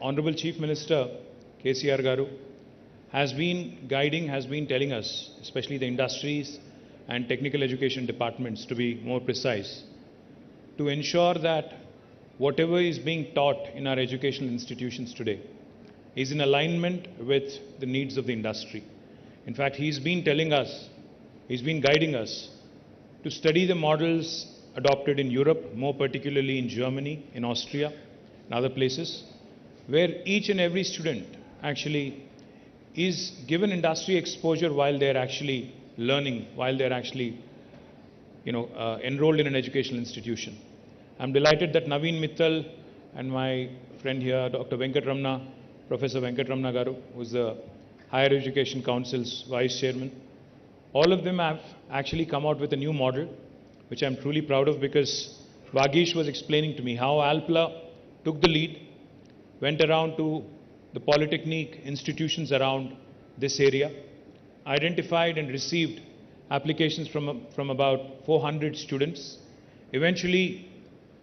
Honorable Chief Minister KTR Garu has been guiding, has been telling us, especially the industries and technical education departments to be more precise, to ensure that whatever is being taught in our educational institutions today is in alignment with the needs of the industry. In fact, he's been telling us, he's been guiding us to study the models adopted in Europe, more particularly in Germany, in Austria, and other places, where each and every student actually is given industry exposure while they're actually learning, while they're actually enrolled in an educational institution. I'm delighted that Naveen Mittal and my friend here, Dr. Venkatramana, Professor Venkatramana Garu, who's the Higher Education Council's Vice Chairman, all of them have actually come out with a new model, which I'm truly proud of, because Vagish was explaining to me how Alpla took the lead, went around to the polytechnic institutions around this area, identified and received applications from about 400 students, eventually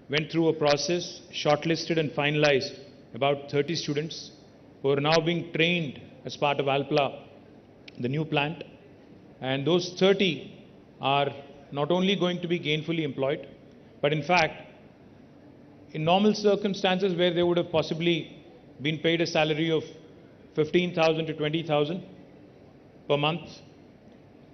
went through a process, shortlisted and finalized about 30 students who are now being trained as part of Alpla, the new plant. And those 30 are not only going to be gainfully employed, but in fact, in normal circumstances where they would have possibly been paid a salary of 15,000 to 20,000 per month,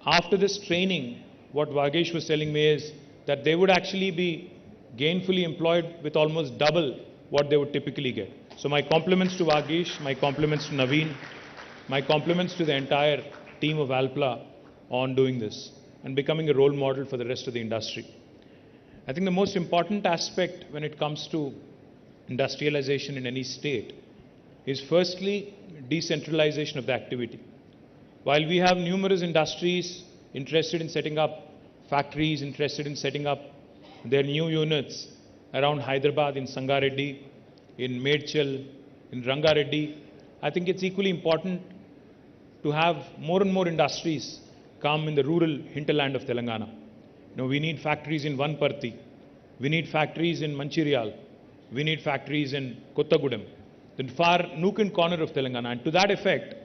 after this training, what Vagesh was telling me is that they would actually be gainfully employed with almost double what they would typically get. So my compliments to Vagesh, my compliments to Naveen, my compliments to the entire team of Alpla on doing this and becoming a role model for the rest of the industry. I think the most important aspect when it comes to industrialization in any state is firstly decentralization of the activity. While we have numerous industries interested in setting up factories, interested in setting up their new units around Hyderabad, in Sangareddy, in Medchal, in Rangareddy, I think it's equally important to have more and more industries come in the rural hinterland of Telangana. We need factories in Vanparthi, we need factories in Mancherial, we need factories in Kottagudem, the far nook and corner of Telangana. And to that effect,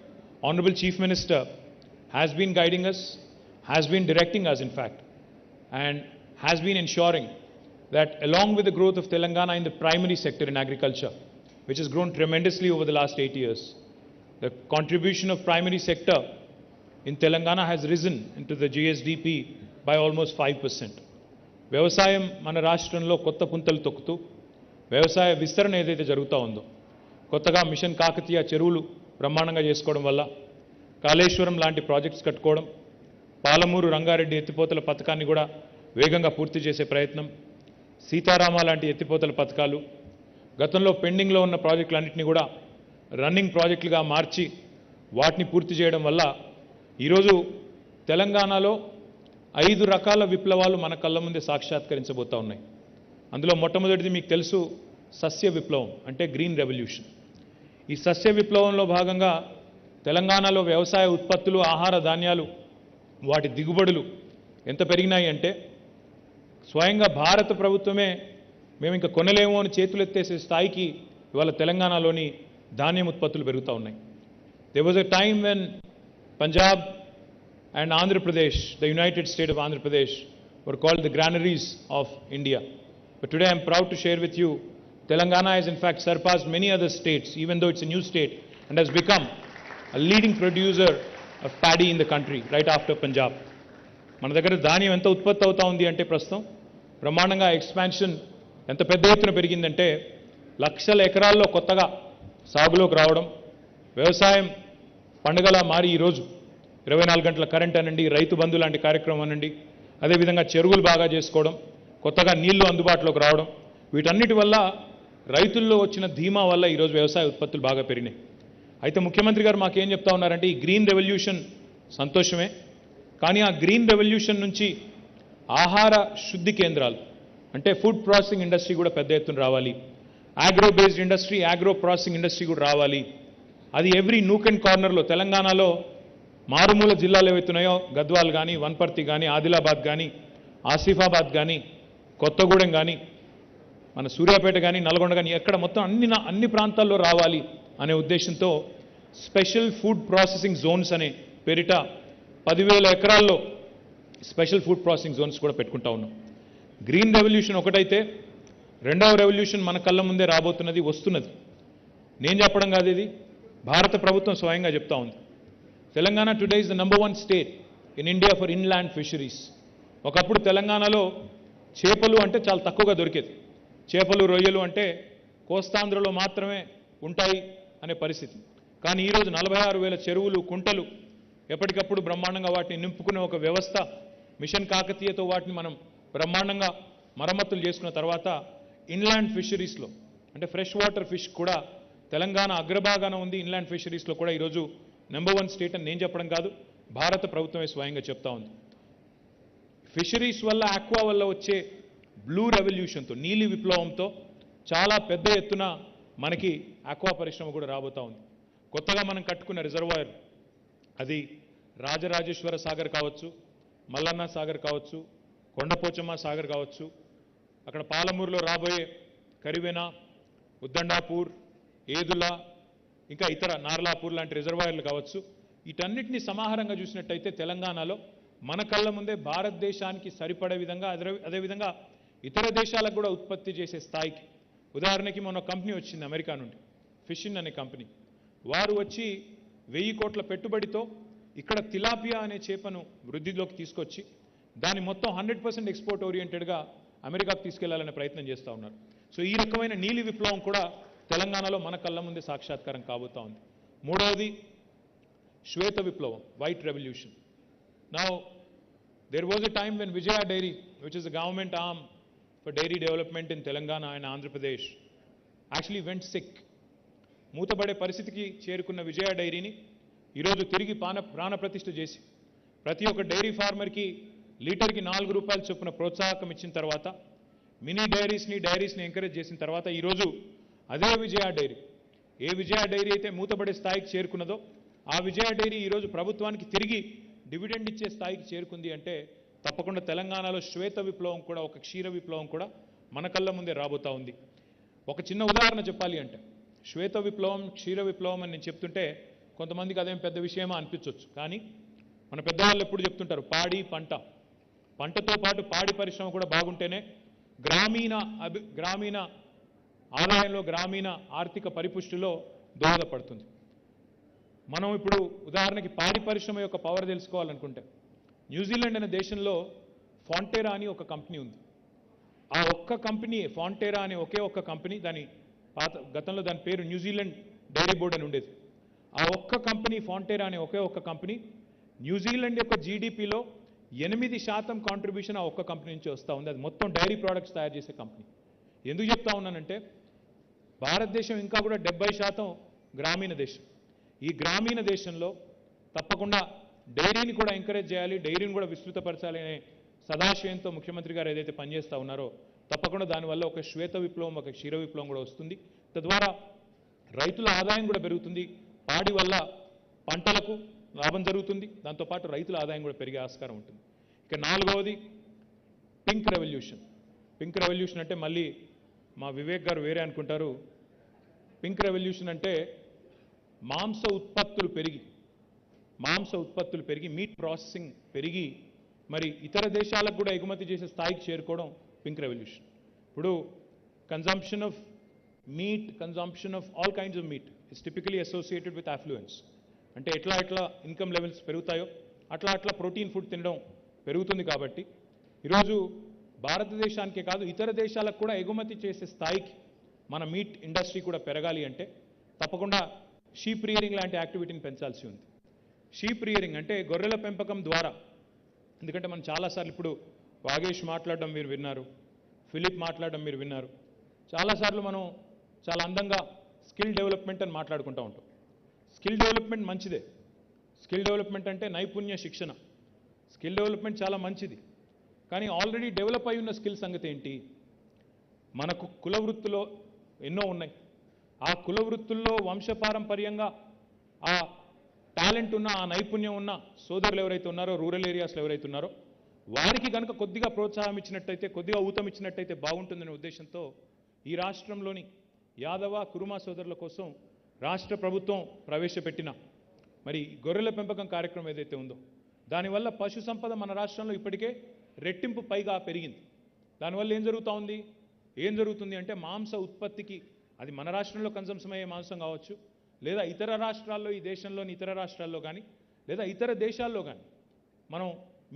Honorable Chief Minister has been guiding us, has been directing us in fact, and has been ensuring that along with the growth of Telangana in the primary sector in agriculture, which has grown tremendously over the last 8 years, the contribution of primary sector in Telangana has risen into the GSDP by almost 5%. వ్యవసాయం మన రాష్ట్రంలో కొత్త పుంతలు తొక్కుతూ వ్యవసాయ విస్తరణ ఏదైతే జరుగుతూ ఉందో, కొత్తగా మిషన్ కాకతీయ చెరువులు బ్రహ్మాండంగా చేసుకోవడం వల్ల, కాళేశ్వరం లాంటి ప్రాజెక్ట్స్ కట్టుకోవడం, పాలమూరు రంగారెడ్డి ఎత్తిపోతల పథకాన్ని కూడా వేగంగా పూర్తి చేసే ప్రయత్నం, సీతారామ లాంటి ఎత్తిపోతల పథకాలు, గతంలో పెండింగ్లో ఉన్న ప్రాజెక్టులన్నింటినీ కూడా రన్నింగ్ ప్రాజెక్టులుగా మార్చి వాటిని పూర్తి చేయడం వల్ల ఈరోజు తెలంగాణలో 5 రకాల విప్లవాలు మన కళ్ళ ముందే సాక్షాత్కరించబోతా ఉన్నాయి. అందులో మొట్టమొదటిది మీకు తెలుసు, సస్య విప్లవం అంటే గ్రీన్ రెవల్యూషన్. ఈ సస్య విప్లవంలో భాగంగా తెలంగాణలో వ్యవసాయ ఉత్పత్తులు, ఆహార ధాన్యాలు, వాటి దిగుబడులు ఎంత పెరిగినాయి అంటే స్వయంగా భారత ప్రభుత్వమే మేము ఇంకా కొనలేము అని చేతులు ఎత్తేసే స్థాయికి ఇవాళ తెలంగాణలోని ధాన్యం ఉత్పత్తులు పెరుగుతూ ఉన్నాయి. There was a time when Punjab and Andhra Pradesh, the United State of Andhra Pradesh, were called the granaries of India. But today I'm proud to share with you, Telangana has in fact surpassed many other states, even though it's a new state, and has become a leading producer of paddy in the country, right after Punjab. మన దగ్గర ధాన్యం ఎంత ఉత్పత్తి అవుతా ఉంది అంటే ప్రస్తుతం బ్రహ్మాండంగా ఎక్స్పాన్షన్ ఎంత పెద్ద ఎత్తున పెరిగిందంటే లక్షల ఎకరాల్లో కొత్తగా సాగులోకి రావడం, వ్యవసాయం పండుగలా మారి ఈరోజు 24 గంటల కరెంట్ అనండి, రైతు బంధు లాంటి కార్యక్రమం అనండి, అదేవిధంగా చెరువులు బాగా చేసుకోవడం, కొత్తగా నీళ్లు అందుబాటులోకి రావడం, వీటన్నిటి వల్ల రైతుల్లో వచ్చిన ధీమా వల్ల ఈరోజు వ్యవసాయ ఉత్పత్తులు బాగా పెరిగినాయి. అయితే ముఖ్యమంత్రి గారు మాకేం చెప్తా ఉన్నారంటే ఈ గ్రీన్ రెవల్యూషన్ సంతోషమే, కానీ ఆ గ్రీన్ రెవల్యూషన్ నుంచి ఆహార శుద్ధి కేంద్రాలు అంటే ఫుడ్ ప్రాసెసింగ్ ఇండస్ట్రీ కూడా పెద్ద ఎత్తున రావాలి, agro based industry, agro processing industry కూడా రావాలి. అది ఎవ్రీ నూక్ అండ్ కార్నర్లో తెలంగాణలో మారుమూల జిల్లాలు ఏవైతున్నాయో గద్వాల్ కానీ, వన్పర్తి కానీ, ఆదిలాబాద్ కానీ, ఆసిఫాబాద్ కానీ, కొత్తగూడెం కానీ, మన సూర్యాపేట కానీ నల్గొండ కానీ ఎక్కడ మొత్తం అన్ని ప్రాంతాల్లో రావాలి అనే ఉద్దేశంతో స్పెషల్ ఫుడ్ ప్రాసెసింగ్ జోన్స్ అనే పేరిట 10,000 ఎకరాల్లో స్పెషల్ ఫుడ్ ప్రాసెసింగ్ జోన్స్ కూడా పెట్టుకుంటా ఉన్నాం. గ్రీన్ రెవల్యూషన్ ఒకటైతే రెండవ రెవల్యూషన్ మన కళ్ళ ముందే రాబోతున్నది, వస్తున్నది. నేను చెప్పడం కాదు, ఇది భారత ప్రభుత్వం స్వయంగా చెప్తా ఉంది. Telangana today is the number 1 state in India for inland fisheries. ఒకప్పుడు తెలంగాణలో చేపలు అంటే చాలా తక్కువగా దొరికేది. చేపలు రొయ్యలు అంటే కోస్తాంధ్రలో మాత్రమే ఉంటాయి అనే పరిస్థితి. కానీ ఈరోజు 46,000 చెరువులు కుంటలు ఎప్పటికప్పుడు బ్రహ్మాండంగా వాటిని నింపుకునే ఒక వ్యవస్థ, మిషన్ కాకతీయతో వాటిని మనం బ్రహ్మాండంగా మరమ్మతులు చేసుకున్న తర్వాత ఇన్లాండ్ ఫిషరీస్లో అంటే ఫ్రెష్ వాటర్ ఫిష్ కూడా తెలంగాణ అగ్రభాగాన ఉంది. ఇన్లాండ్ ఫిషరీస్లో కూడా ఈరోజు నెంబర్ 1 స్టేట్ అని నేను చెప్పడం కాదు, భారత ప్రభుత్వమే స్వయంగా చెప్తా ఉంది. ఫిషరీస్ వల్ల ఆక్వా వల్ల వచ్చే బ్లూ రెవల్యూషన్తో, నీలి విప్లవంతో చాలా పెద్ద ఎత్తున మనకి ఆక్వా పరిశ్రమ కూడా రాబోతా ఉంది. కొత్తగా మనం కట్టుకున్న రిజర్వాయర్, అది రాజరాజేశ్వర సాగర్ కావచ్చు, మల్లన్న సాగర్ కావచ్చు, కొండపోచమ్మ సాగర్ కావచ్చు, అక్కడ పాలమూరులో రాబోయే కరివెన, ఉద్దండాపూర్, ఏదుల, ఇంకా ఇతర నార్లాపూర్ లాంటి రిజర్వాయర్లు కావచ్చు. వీటన్నిటిని సమాహారంగా చూసినట్టయితే తెలంగాణలో మన కళ్ళ ముందే భారతదేశానికి సరిపడే విధంగా, అదేవిధంగా ఇతర దేశాలకు కూడా ఉత్పత్తి చేసే స్థాయికి, ఉదాహరణకి మొన్న కంపెనీ వచ్చింది అమెరికా నుండి, ఫిషిన్ అనే కంపెనీ. వారు వచ్చి 1000 కోట్ల పెట్టుబడితో ఇక్కడ తిలాపియా అనే చేపను వృద్ధిలోకి తీసుకొచ్చి దాన్ని మొత్తం 100% ఎక్స్పోర్ట్ ఓరియంటెడ్గా అమెరికాకు తీసుకెళ్లాలనే ప్రయత్నం చేస్తూ ఉన్నారు. సో ఈ రకమైన నీలి విప్లవం కూడా తెలంగాణలో మన కళ్ళ ముందే సాక్షాత్కారం కాబోతా ఉంది. మూడవది శ్వేత విప్లవం, white revolution. Now there was a time when Vijaya dairy, which is the government arm for dairy development in Telangana and Andhra Pradesh, actually went sick. మూతబడే పరిస్థితికి చేరుకున్న విజయ డైరీని ఈరోజు తిరిగి ప్రాణప్రతిష్ఠ చేసి ప్రతి ఒక్క డైరీ ఫార్మర్కి లీటర్కి 4 రూపాయల చొప్పున ప్రోత్సాహకం ఇచ్చిన తర్వాత, మినీ డైరీస్ని ఎంకరేజ్ చేసిన తర్వాత ఈరోజు అదే విజయ డైరీ, ఏ విజయ డైరీ అయితే మూతబడే స్థాయికి చేరుకున్నదో ఆ విజయ డైరీ ఈరోజు ప్రభుత్వానికి తిరిగి డివిడెండ్ ఇచ్చే స్థాయికి చేరుకుంది అంటే తప్పకుండా తెలంగాణలో శ్వేత విప్లవం కూడా, ఒక క్షీర విప్లవం కూడా మన కళ్ళ ముందే రాబోతా ఉంది. ఒక చిన్న ఉదాహరణ చెప్పాలి అంటే, శ్వేత విప్లవం, క్షీర విప్లవం అని నేను చెప్తుంటే కొంతమందికి అదేం పెద్ద విషయమా అనిపించవచ్చు. కానీ మన పెద్దవాళ్ళు ఎప్పుడు చెప్తుంటారు, పంటతో పాటు పాడి పరిశ్రమ కూడా బాగుంటేనే గ్రామీణ ఆదాయంలో, గ్రామీణ ఆర్థిక పరిపుష్టిలో దోహదపడుతుంది. మనం ఇప్పుడు ఉదాహరణకి పాడి పరిశ్రమ యొక్క పవర్ తెలుసుకోవాలనుకుంటే, న్యూజిలాండ్ అనే దేశంలో ఫాంటెరా అని ఒక కంపెనీ ఉంది. ఆ ఒక్క కంపెనీ, ఫాంటెరా అనే ఒకే ఒక్క కంపెనీ, గతంలో దాని పేరు న్యూజిలాండ్ డైరీ బోర్డ్ అని ఉండేది. ఆ ఒక్క కంపెనీ, ఫాంటెరా అనే ఒకే ఒక్క కంపెనీ, న్యూజిలాండ్ యొక్క జీడిపిలో 8% కాంట్రిబ్యూషన్ ఆ ఒక్క కంపెనీ నుంచి వస్తూ ఉంది. అది మొత్తం డైరీ ప్రోడక్ట్స్ తయారు చేసే కంపెనీ. ఎందుకు చెప్తా ఉన్నానంటే, భారతదేశం ఇంకా కూడా 70% గ్రామీణ దేశం. ఈ గ్రామీణ దేశంలో తప్పకుండా డైరీని కూడా ఎంకరేజ్ చేయాలి, డైరీని కూడా విస్తృతపరచాలి అనే సదాశయంతో ముఖ్యమంత్రి గారు ఏదైతే పనిచేస్తూ ఉన్నారో తప్పకుండా దానివల్ల ఒక శ్వేత విప్లవం, ఒక క్షీర విప్లవం కూడా వస్తుంది. తద్వారా రైతుల ఆదాయం కూడా పెరుగుతుంది. పాడి వల్ల పంటలకు లాభం జరుగుతుంది, దాంతోపాటు రైతుల ఆదాయం కూడా పెరిగే ఆస్కారం ఉంటుంది. ఇక నాలుగవది పింక్ రెవల్యూషన్. పింక్ రెవల్యూషన్ అంటే మళ్ళీ మా వివేక్ గారు వేరే అనుకుంటారు. పింక్ రెవల్యూషన్ అంటే మాంస ఉత్పత్తులు పెరిగి మీట్ ప్రాసెసింగ్ పెరిగి మరి ఇతర దేశాలకు కూడా ఎగుమతి చేసే స్థాయికి చేరుకోవడం పింక్ రెవల్యూషన్. ఇప్పుడు consumption of meat, consumption of all kinds of meat is typically associated with affluence. అంటే ఎట్లా ఇన్కమ్ లెవెల్స్ పెరుగుతాయో అట్లా ప్రోటీన్ ఫుడ్ తినడం పెరుగుతుంది. కాబట్టి ఈరోజు భారతదేశానికే కాదు ఇతర దేశాలకు కూడా ఎగుమతి చేసే స్థాయికి మన మీట్ ఇండస్ట్రీ కూడా పెరగాలి అంటే తప్పకుండా షీప్ రియరింగ్ లాంటి యాక్టివిటీని పెంచాల్సి ఉంది. షీప్ రియరింగ్ అంటే గొర్రెల పెంపకం ద్వారా, ఎందుకంటే మనం చాలాసార్లు ఇప్పుడు వాగేష్ మాట్లాడడం మీరు విన్నారు, ఫిలిప్ మాట్లాడడం మీరు విన్నారు. చాలాసార్లు మనం చాలా అందంగా స్కిల్ డెవలప్మెంట్ అని మాట్లాడుకుంటూ ఉంటాం. స్కిల్ డెవలప్మెంట్ మంచిదే. స్కిల్ డెవలప్మెంట్ అంటే నైపుణ్య శిక్షణ. స్కిల్ డెవలప్మెంట్ చాలా మంచిది. కానీ ఆల్రెడీ డెవలప్ అయి ఉన్న స్కిల్ సంగతి ఏంటి? మనకు కుల వృత్తులో ఎన్నో ఉన్నాయి. ఆ కుల వృత్తుల్లో వంశపారంపర్యంగా ఆ టాలెంట్ ఉన్న, ఆ నైపుణ్యం ఉన్న సోదరులు ఎవరైతే ఉన్నారో, రూరల్ ఏరియాస్లో ఎవరైతే ఉన్నారో వారికి కనుక కొద్దిగా ప్రోత్సాహం ఇచ్చినట్టయితే, కొద్దిగా ఊతం ఇచ్చినట్టయితే బాగుంటుందనే ఉద్దేశంతో ఈ రాష్ట్రంలోని యాదవ కురుమ సోదరుల కోసం రాష్ట్ర ప్రభుత్వం ప్రవేశపెట్టిన మరి గొర్రెల పెంపకం కార్యక్రమం ఏదైతే ఉందో దానివల్ల పశు సంపద మన రాష్ట్రంలో ఇప్పటికే రెట్టింపు పైగా పెరిగింది. దానివల్ల ఏం జరుగుతుంది అంటే మాంస ఉత్పత్తికి అది మన రాష్ట్రంలో కన్సంప్షన్ అయ్యే మాంసం కావచ్చు, లేదా ఇతర రాష్ట్రాల్లో ఈ దేశంలోని ఇతర రాష్ట్రాల్లో కానీ లేదా ఇతర దేశాల్లో కానీ మనం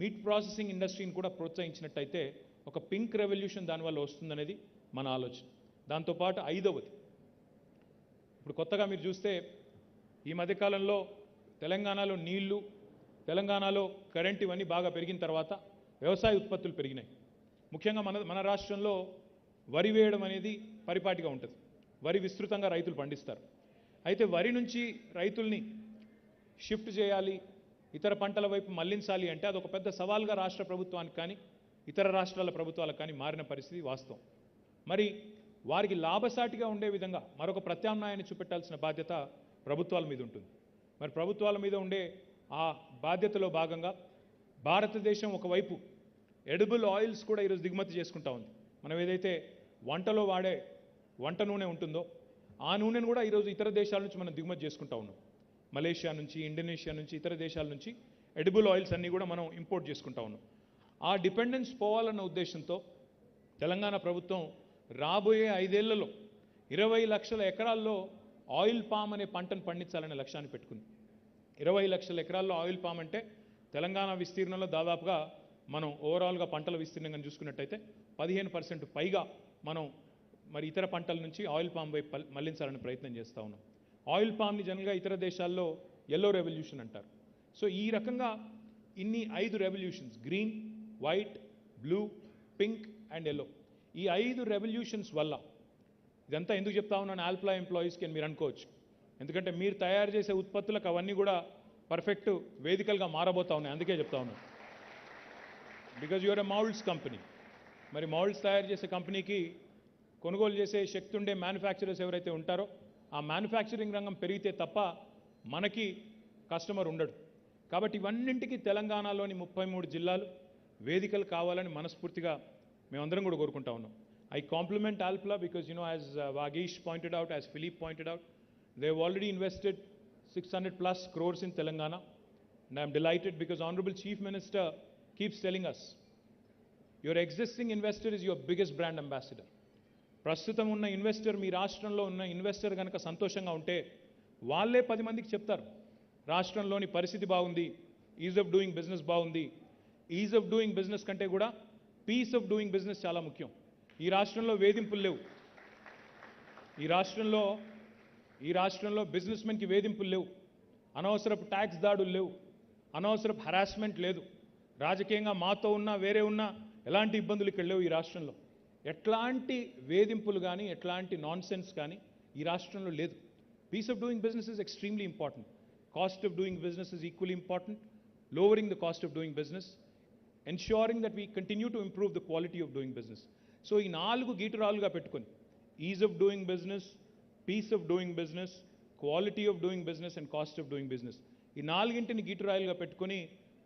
మీట్ ప్రాసెసింగ్ ఇండస్ట్రీని కూడా ప్రోత్సహించినట్టయితే ఒక పింక్ రెవల్యూషన్ దానివల్ల వస్తుందనేది మన ఆలోచన. దాంతోపాటు ఐదవది, ఇప్పుడు కొత్తగా మీరు చూస్తే ఈ మధ్యకాలంలో తెలంగాణలో నీళ్లు, తెలంగాణలో కరెంట్ ఇవన్నీ బాగా పెరిగిన తర్వాత వ్యవసాయ ఉత్పత్తులు పెరిగినాయి. ముఖ్యంగా మన రాష్ట్రంలో వరి వేయడం అనేది పరిపాటిగా ఉంటుంది. వరి విస్తృతంగా రైతులు పండిస్తారు. అయితే వరి నుంచి రైతుల్ని షిఫ్ట్ చేయాలి, ఇతర పంటల వైపు మళ్లించాలి అంటే అదొక పెద్ద సవాల్గా రాష్ట్ర ప్రభుత్వానికి కానీ ఇతర రాష్ట్రాల ప్రభుత్వాలకు కానీ మారిన పరిస్థితి వాస్తవం. మరి వారికి లాభసాటిగా ఉండే విధంగా మరొక ప్రత్యామ్నాయాన్ని చూపెట్టాల్సిన బాధ్యత ప్రభుత్వాల మీద ఉంటుంది. మరి ప్రభుత్వాల మీద ఉండే ఆ బాధ్యతలో భాగంగా భారతదేశం ఒకవైపు ఎడిబుల్ ఆయిల్స్ కూడా ఈరోజు దిగుమతి చేసుకుంటా ఉంది. మనం ఏదైతే వంటలో వాడే వంట నూనె ఉంటుందో ఆ నూనెను కూడా ఈరోజు ఇతర దేశాల నుంచి మనం దిగుమతి చేసుకుంటా ఉన్నాం. మలేషియా నుంచి, ఇండోనేషియా నుంచి, ఇతర దేశాల నుంచి ఎడిబుల్ ఆయిల్స్ అన్నీ కూడా మనం ఇంపోర్ట్ చేసుకుంటా ఉన్నాం. ఆ డిపెండెన్స్ పోవాలన్న ఉద్దేశంతో తెలంగాణ ప్రభుత్వం రాబోయే 5 ఏళ్లలో 20 లక్షల ఎకరాల్లో ఆయిల్ పామ్ అనే పంటను పండించాలనే లక్ష్యాన్ని పెట్టుకుంది. 20 లక్షల ఎకరాల్లో ఆయిల్ పామ్ అంటే తెలంగాణ విస్తీర్ణంలో దాదాపుగా మనం ఓవరాల్గా పంటల విస్తీర్ణంగా చూసుకున్నట్టయితే 15% పైగా మనం మరి ఇతర పంటల నుంచి ఆయిల్ పామ్ వైపు మళ్లించాలని ప్రయత్నం చేస్తూ ఉన్నాం. ఆయిల్ పామ్ని జనరల్గా ఇతర దేశాల్లో ఎల్లో రెవల్యూషన్ అంటారు. సో ఈ రకంగా ఇన్ని 5 revolutions, green, white, blue, pink and yellow, ఈ 5 రెవల్యూషన్స్ వల్ల ఇదంతా ఎందుకు చెప్తా ఉన్నాను ఆల్ప్లా ఎంప్లాయీస్కి అని మీరు అనుకోవచ్చు. ఎందుకంటే మీరు తయారు చేసే ఉత్పత్తులకు అవన్నీ కూడా పర్ఫెక్ట్ వేదికలుగా మారబోతా ఉన్నాయి. అందుకే చెప్తా ఉన్నాను. Because you're a moulds company. మరి మౌల్డ్స్ తయారు చేసే కంపెనీకి కొనుగోలు చేసే శక్తి ఉండే మ్యానుఫ్యాక్చరర్స్ ఎవరైతే ఉంటారో ఆ మ్యానుఫ్యాక్చరింగ్ రంగం పెరిగితే తప్ప మనకి కస్టమర్ ఉండడు. కాబట్టి ఇవన్నింటికి తెలంగాణలోని 33 జిల్లాలు వేదికలు కావాలని మనస్ఫూర్తిగా మేమందరం కూడా కోరుకుంటా ఉన్నాం. I compliment Alpla because, as Vagish pointed out, as Philippe pointed out, they've already invested 600 plus crores in Telangana. And I'm delighted because Honorable Chief Minister keeps telling us, your existing investor is your biggest brand ambassador. ప్రస్తుతం ఉన్న investor, మీ రాష్ట్రంలో ఉన్న investor కనుక సంతోషంగా ఉంటే వాళ్ళే 10 మందికి చెప్తారు రాష్ట్రంలోని పరిస్థితి బాగుంది, ఈజ్ ఆఫ్ డూయింగ్ బిజినెస్ బాగుంది. ఈజ్ ఆఫ్ డూయింగ్ బిజినెస్ కంటే కూడా పీస్ ఆఫ్ డూయింగ్ బిజినెస్ చాలా ముఖ్యం. ఈ రాష్ట్రంలో వేధింపులు లేవు. ఈ రాష్ట్రంలో బిజినెస్ మెన్కి వేధింపులు లేవు. అనవసరపు ట్యాక్స్ దాడులు లేవు. అనవసరపు హరాస్మెంట్ లేదు. రాజకీయంగా మాతో ఉన్నా వేరే ఉన్నా ఎలాంటి ఇబ్బందులు ఇక్కడ లేవు. ఈ రాష్ట్రంలో ఎట్లాంటి వేధింపులు కానీ ఎట్లాంటి నాన్ సెన్స్ కానీ ఈ రాష్ట్రంలో లేదు. Peace of doing business is extremely important. Cost of doing business is equally important. Lowering the cost of doing business, ensuring that we continue to improve the quality of doing business. So ఈ 4 గీటురాలుగా పెట్టుకొని ease of doing business, peace of doing business, quality of doing business and cost of doing business, ఈ 4ంటిని గీటురాలుగా పెట్టుకొని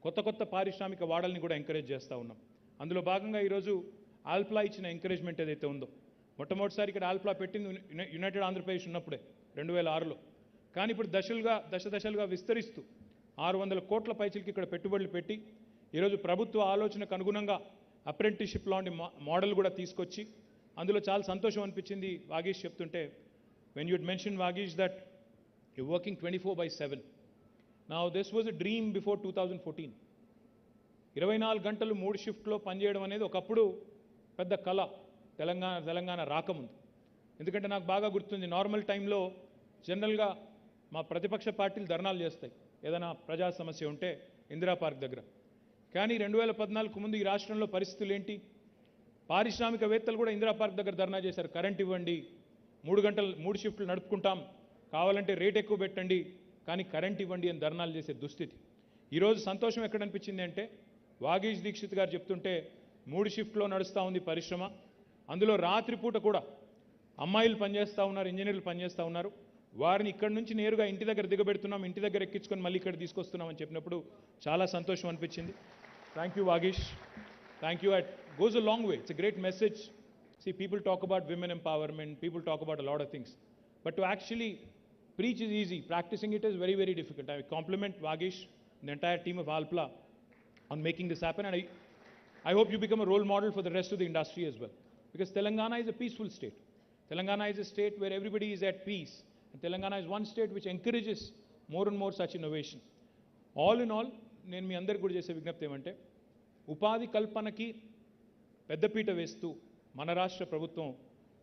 కొత్త పారిశ్రామిక వాడల్ని కూడా encourage చేస్తూ ఉన్నాం. అందులో భాగంగా ఈరోజు ఆల్ప్లా ఇచ్చిన ఎంకరేజ్మెంట్ ఏదైతే ఉందో, మొట్టమొదటిసారి ఇక్కడ ఆల్ప్లా పెట్టింది యునైటెడ్ ఆంధ్రప్రదేశ్ ఉన్నప్పుడే 2006లో. కానీ ఇప్పుడు దశలుగా విస్తరిస్తూ 600 కోట్ల పైచిలకి ఇక్కడ పెట్టుబడులు పెట్టి ఈరోజు ప్రభుత్వ ఆలోచనకు అనుగుణంగా అప్రెంటిస్షిప్ లాంటి మోడల్ కూడా తీసుకొచ్చి అందులో చాలా సంతోషం అనిపించింది వాగీష్ చెప్తుంటే. When you'd mention Vageesh that you working 24/7. Now this was a dream before 2014. 24 గంటలు 3 షిఫ్ట్లో పనిచేయడం అనేది ఒకప్పుడు పెద్ద కళ తెలంగాణ రాకముందు. ఎందుకంటే నాకు బాగా గుర్తుంది, నార్మల్ టైంలో జనరల్గా మా ప్రతిపక్ష పార్టీలు ధర్నాలు చేస్తాయి ఏదైనా ప్రజా సమస్య ఉంటే ఇందిరా పార్క్ దగ్గర. కానీ 2014 ముందు ఈ రాష్ట్రంలో పరిస్థితులు ఏంటి? పారిశ్రామికవేత్తలు కూడా ఇందిరా పార్క్ దగ్గర ధర్నా చేశారు. కరెంట్ ఇవ్వండి, 3 షిఫ్ట్లు నడుపుకుంటాం, కావాలంటే రేట్ ఎక్కువ పెట్టండి, కానీ కరెంట్ ఇవ్వండి అని ధర్నాలు చేసే దుస్థితి. ఈరోజు సంతోషం ఎక్కడ అనిపించింది అంటే వాగీష్ దీక్షిత్ గారు చెప్తుంటే 3 షిఫ్ట్లో నడుస్తూ ఉంది పరిశ్రమ. అందులో రాత్రిపూట కూడా అమ్మాయిలు పనిచేస్తూ ఉన్నారు, ఇంజనీర్లు పనిచేస్తూ ఉన్నారు. వారిని ఇక్కడి నుంచి నేరుగా ఇంటి దగ్గర దిగబెడుతున్నాం, ఇంటి దగ్గర ఎక్కించుకొని మళ్ళీ ఇక్కడ తీసుకొస్తున్నామని చెప్పినప్పుడు చాలా సంతోషం అనిపించింది. Thank you Vageesh, thank you. It goes a long way. It's a great message. See, people talk about women empowerment, people talk about a lot of things. But to actually preach is easy. Practicing it is very, very difficult. I compliment Vagish and the entire team of Alpla on making this happen. And I hope you become a role model for the rest of the industry as well. Because Telangana is a peaceful state. Telangana is a state where everybody is at peace. And Telangana is one state which encourages more and more such innovation. All in all, నేను మీ అందరికి కూడా చేసే విజ్ఞప్తి ఏమంటే ఉపాధి కల్పనకి పెద్దపీట వేస్తూ మన రాష్ట్ర ప్రభుత్వం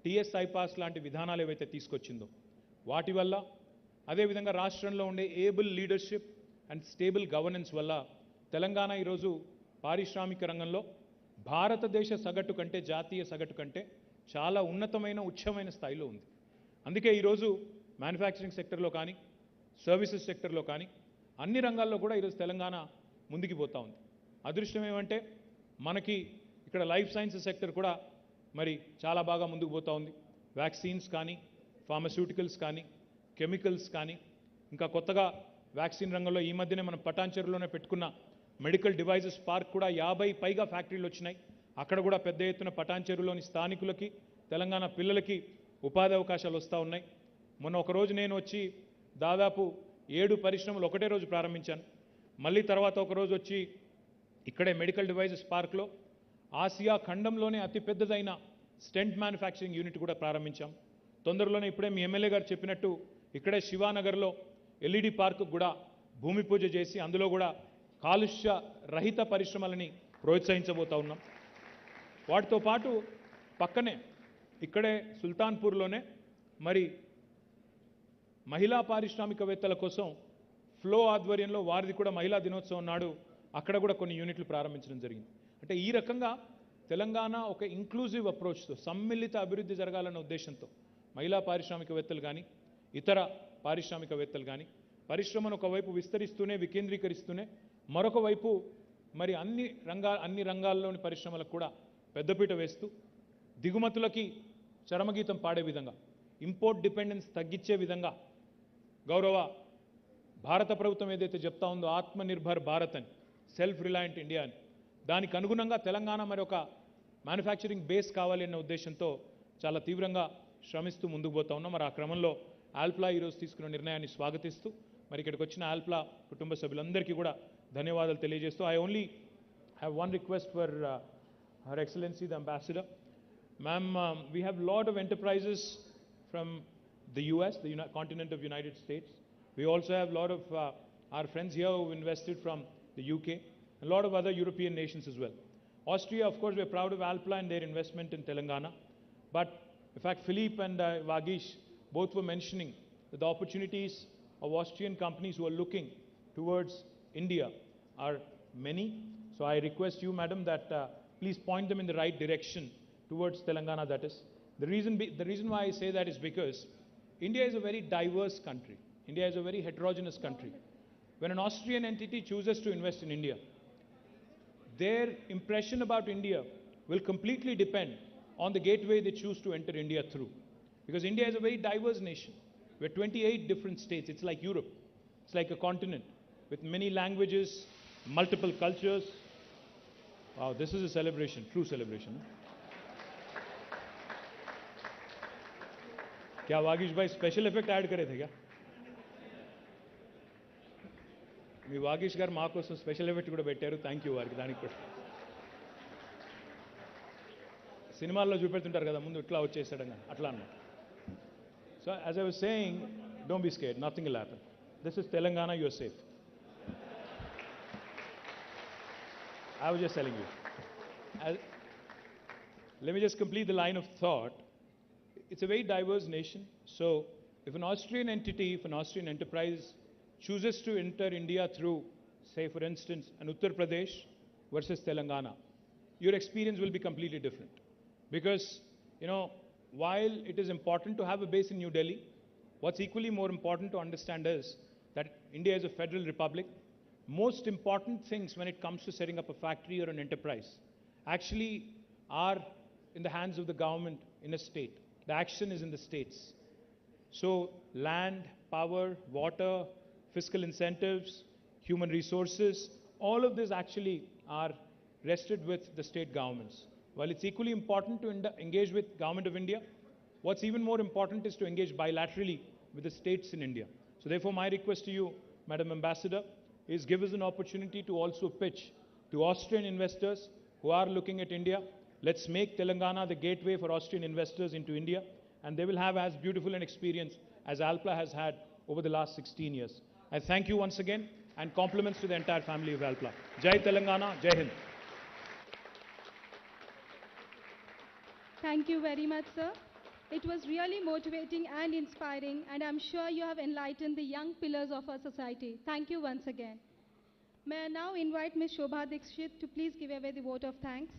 టీఎస్ ఐపాస్ లాంటి విధానాలు ఏవైతే తీసుకొచ్చిందో వాటి వల్ల అదేవిధంగా రాష్ట్రంలో ఉండే able leadership and stable governance వల్ల తెలంగాణ ఈరోజు పారిశ్రామిక రంగంలో భారతదేశ సగటు కంటే జాతీయ సగటు కంటే చాలా ఉన్నతమైన ఉచ్చమైన స్థాయిలో ఉంది. అందుకే ఈరోజు మ్యానుఫ్యాక్చరింగ్ సెక్టర్లో కానీ సర్వీసెస్ సెక్టర్లో కానీ అన్ని రంగాల్లో కూడా ఈరోజు తెలంగాణ ముందుకు పోతా ఉంది. అదృష్టం ఏమంటే మనకి ఇక్కడ లైఫ్ సైన్సెస్ సెక్టర్ కూడా మరి చాలా బాగా ముందుకు పోతా ఉంది. వ్యాక్సిన్స్ కానీ ఫార్మస్యూటికల్స్ కానీ కెమికల్స్ కానీ ఇంకా కొత్తగా వ్యాక్సిన్ రంగంలో ఈ మధ్యనే మనం పటాన్చెరులోనే పెట్టుకున్న మెడికల్ డివైజెస్ పార్క్ కూడా 50 పైగా ఫ్యాక్టరీలు వచ్చినాయి. అక్కడ కూడా పెద్ద ఎత్తున పటాన్చెరులోని స్థానికులకి తెలంగాణ పిల్లలకి ఉపాధి అవకాశాలు వస్తూ ఉన్నాయి. మొన్న ఒకరోజు నేను వచ్చి దాదాపు 7 పరిశ్రమలు ఒకటే రోజు ప్రారంభించాను. మళ్ళీ తర్వాత ఒకరోజు వచ్చి ఇక్కడే మెడికల్ డివైజెస్ పార్క్లో ఆసియా ఖండంలోనే అతిపెద్దదైన స్టెంట్ మ్యానుఫ్యాక్చరింగ్ యూనిట్ కూడా ప్రారంభించాం. తొందరలోనే ఇప్పుడే మీ ఎమ్మెల్యే గారు చెప్పినట్టు ఇక్కడే శివానగర్లో ఎల్ఈడి పార్కు కూడా భూమి పూజ చేసి అందులో కూడా కాలుష్య రహిత పరిశ్రమలని ప్రోత్సహించబోతా ఉన్నాం. వాటితో పాటు పక్కనే ఇక్కడే సుల్తాన్పూర్లోనే మరి మహిళా పారిశ్రామికవేత్తల కోసం ఫ్లో ఆధ్వర్యంలో వారిది కూడా మహిళా దినోత్సవం నాడు అక్కడ కూడా కొన్ని యూనిట్లు ప్రారంభించడం జరిగింది. అంటే ఈ రకంగా తెలంగాణ ఒక ఇంక్లూజివ్ అప్రోచ్తో సమ్మిళిత అభివృద్ధి జరగాలన్న ఉద్దేశంతో మహిళా పారిశ్రామికవేత్తలు కానీ ఇతర పారిశ్రామికవేత్తలు కానీ పరిశ్రమను ఒకవైపు విస్తరిస్తూనే వికేంద్రీకరిస్తూనే మరొక వైపు మరి అన్ని రంగాల్లోని పరిశ్రమలకు కూడా పెద్దపీట వేస్తూ దిగుమతులకి చరమగీతం పాడే విధంగా ఇంపోర్ట్ డిపెండెన్స్ తగ్గించే విధంగా గౌరవ భారత ప్రభుత్వం ఏదైతే చెప్తా ఉందో ఆత్మనిర్భర్ భారత్ అని సెల్ఫ్ రిలయంట్ ఇండియా అని దానికి అనుగుణంగా తెలంగాణ మరి ఒక మ్యానుఫ్యాక్చరింగ్ బేస్ కావాలి అన్న ఉద్దేశంతో చాలా తీవ్రంగా శ్రమిస్తూ ముందుకు పోతా ఉన్నాం. మరి ఆ క్రమంలో ఆల్ప్లా ఈరోజు తీసుకున్న నిర్ణయాన్ని స్వాగతిస్తూ మరి ఇక్కడికి వచ్చిన ఆల్ప్లా కుటుంబ సభ్యులందరికీ కూడా ధన్యవాదాలు తెలియజేస్తూ I only have one request for her excellency the ambassador. Ma'am, we have a lot of enterprises from the US, the continent of United States. We also have a lot of our friends here who invested from the UK, a lot of other European nations as well. Austria, of course, we're proud of Alpla and their investment in Telangana. But in fact, Philippe and Vagish both were mentioning that the opportunities of Austrian companies who are looking towards India are many. So I request you, madam, that please point them in the right direction towards Telangana, that is. The reason why I say that is because India is a very diverse country. India is a very heterogeneous country. When an Austrian entity chooses to invest in India, their impression about India will completely depend on the gateway they choose to enter India through. Because India is a very diverse nation. We're 28 different states. It's like Europe. It's like a continent with many languages, multiple cultures. Wow, this is a celebration, true celebration. क्या वागीश भाई special effect add करे थे क्या? మీ వాగీష్ గారు మా కోసం special effect కూడా పెట్టారు. థ్యాంక్ యూ వారికి. దానికి కూడా సినిమాల్లో చూపెడుతుంటారు కదా ముందు ఇట్లా వచ్చేసాడని అట్లా అన్నమాట. So as I was saying, don't be scared, nothing will happen. This is Telangana, you are safe. I was just telling you. Let me just complete the line of thought. It's a very diverse nation. So if an Austrian entity, if an Austrian enterprise chooses to enter India through, say for instance, an Uttar Pradesh versus Telangana, your experience will be completely different. Because, you know, while it is important to have a base in New Delhi, what's equally more important to understand is that India is a federal republic. Most important things when it comes to setting up a factory or an enterprise actually are in the hands of the government in a state. The action is in the states. So land, power, water, fiscal incentives, human resources, all of this actually are rested with the state governments. While it's equally important to engage with Government of India, what's even more important is to engage bilaterally with the states in India. So therefore, my request to you, Madam Ambassador, is give us an opportunity to also pitch to Austrian investors who are looking at India. Let's make Telangana the gateway for Austrian investors into India, and they will have as beautiful an experience as Alpla has had over the last 16 years. I thank you once again, and compliments to the entire family of Alpla. Jai Telangana, Jai Hind. Thank you very much, sir. It was really motivating and inspiring, and I'm sure you have enlightened the young pillars of our society. Thank you once again. May I now invite Ms. Shobha Dixit to please give away the vote of thanks.